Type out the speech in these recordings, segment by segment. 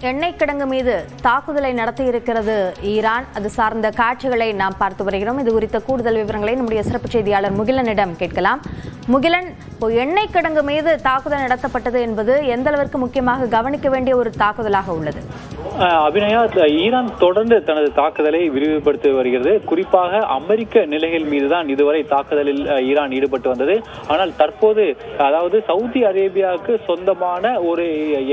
எண்ணெய் கிடங்கு மீது தாக்குதலை நடத்தியிருக்கிறது ஈரான். அது சார்ந்த காட்சிகளை நாம் பார்த்து வருகிறோம். இது குறித்த கூடுதல் விவரங்களை நம்முடைய சிறப்பு செய்தியாளர் முகிலனிடம் கேட்கலாம். முகிலன், எண்ணெய் கிடங்கு மீது தாக்குதல் நடத்தப்பட்டது என்பது எந்த அளவிற்கு முக்கியமாக கவனிக்க வேண்டிய ஒரு தாக்குதலாக உள்ளது? அபிநயா, ஈரான் தொடர்ந்து தனது தாக்குதலை விரிவுபடுத்தி வருகிறது. குறிப்பாக அமெரிக்க நிலைகள் மீதுதான் இதுவரை தாக்குதலில் ஈரான் ஈடுபட்டு வந்தது. ஆனால் தற்போது, அதாவது சவுதி அரேபியாவுக்கு சொந்தமான ஒரு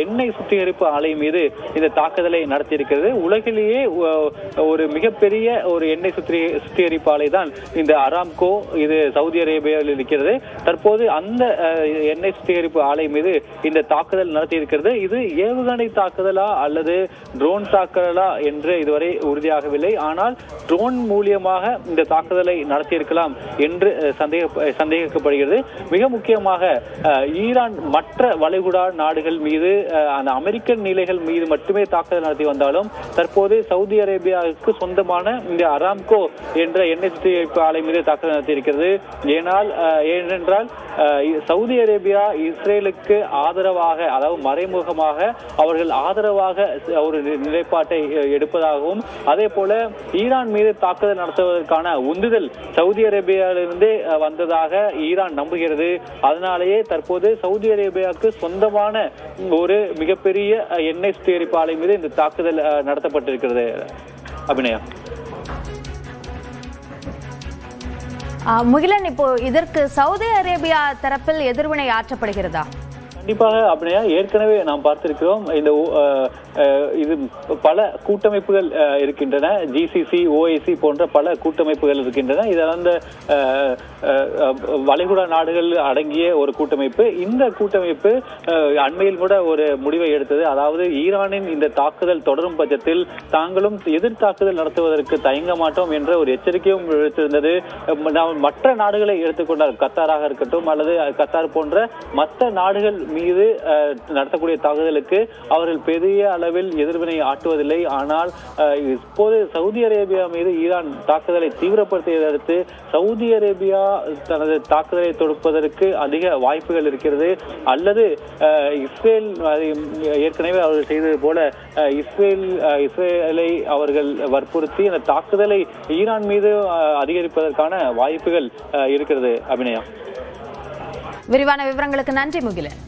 எண்ணெய் சுத்திகரிப்பு ஆலை மீது இந்த தாக்குதலை நடத்தியிருக்கிறது. உலகிலேயே ஒரு மிகப்பெரிய ஒரு எண்ணெய் சுத்திகரிப்பு ஆலை தான் இந்த அராம்கோ. இது சவுதி அரேபியாவில் இருக்கிறது. தற்போது அந்த எண்ணெய் சுத்திகரிப்பு ஆலை மீது இந்த தாக்குதல் நடத்தியிருக்கிறது. இது ஏவுகணை தாக்குதலா அல்லது ட்ரோன் தாக்குதலா என்று இதுவரை உறுதியாகவில்லை. ஆனால் ட்ரோன் மூலியமாக இந்த தாக்குதலை நடத்தியிருக்கலாம் என்று சந்தேகிக்கப்படுகிறது. மிக முக்கியமாக ஈரான் மற்ற வளைகுடா நாடுகள் மீது, அந்த அமெரிக்கன் நிலைகள் மீது மட்டுமே தாக்குதல் நடத்தி வந்தாலும் தற்போது சவுதி அரேபியாவுக்கு சொந்தமான இந்த அராம்கோ என்ற எண்ணெய் சுத்திகரிப்பு ஆலை மீது தாக்குதல் நடத்தியிருக்கிறது. ஏனென்றால் சவுதி அரேபியா இஸ்ரேலுக்கு ஆதரவாக, அதாவது மறைமுகமாக அவர்கள் ஆதரவாக ஒரு நிலைப்பாட்டை எடுப்பதாகவும், அதே போல ஈரான் மீது தாக்குதல் நடத்துவதற்கான உந்துதல் சவுதி அரேபியாவிலிருந்தே வந்ததாக ஈரான் நம்புகிறது. அதனாலேயே தற்போது சவுதி அரேபியாவுக்கு சொந்தமான ஒரு மிகப்பெரிய எண்ணெய் சுத்திகரிப்பு ஆலை மீது இந்த தாக்குதல் நடத்தப்பட்டிருக்கிறது. அபிநயா. முகிலன், இப்போ இதற்கு சவுதி அரேபியா தரப்பில் எதிர்வினை ஆற்றப்படுகிறதா? கண்டிப்பாக அபிநயா, ஏற்கனவே நாம் பார்த்திருக்கிறோம். இது பல கூட்டமைப்புகள் இருக்கின்றன. ஜிசிசி, ஓஐசி போன்ற பல கூட்டமைப்புகள் இருக்கின்றன. இதெல்லாம் வளைகுடா நாடுகள் அடங்கிய ஒரு கூட்டமைப்பு. இந்த கூட்டமைப்பு அண்மையில் கூட ஒரு முடிவை எடுத்தது. அதாவது ஈரானின் இந்த தாக்குதல் தொடரும் பட்சத்தில் தாங்களும் எதிர் தாக்குதல் நடத்துவதற்கு தயங்க மாட்டோம் என்ற ஒரு எச்சரிக்கையும் விடுத்திருந்தது. நாம் மற்ற நாடுகளை எடுத்துக்கொண்டால், கத்தாராக இருக்கட்டும் அல்லது கத்தார் போன்ற மற்ற நாடுகள் மீது நடத்தக்கூடிய தாக்குதலுக்கு அவர்கள் பெரிய அளவில் எதிர்வினை ஆட்டுவதில்லை. ஆனால் இப்போது சவுதி அரேபியா மீது ஈரான் தாக்குதலை தீவிரப்படுத்தியதை அடுத்து சவுதி அரேபியா தனது தாக்குதலை தொடுப்பதற்கு அதிக வாய்ப்புகள் இருக்கிறது. அல்லது இஸ்ரேல் ஏற்கனவே அவர்கள் செய்தது போல இஸ்ரேலை அவர்கள் வற்புறுத்தி அந்த தாக்குதலை ஈரான் மீது அதிகரிப்பதற்கான வாய்ப்புகள் இருக்கிறது. அபிநயா, விரிவான விவரங்களுக்கு நன்றி முகிலன்.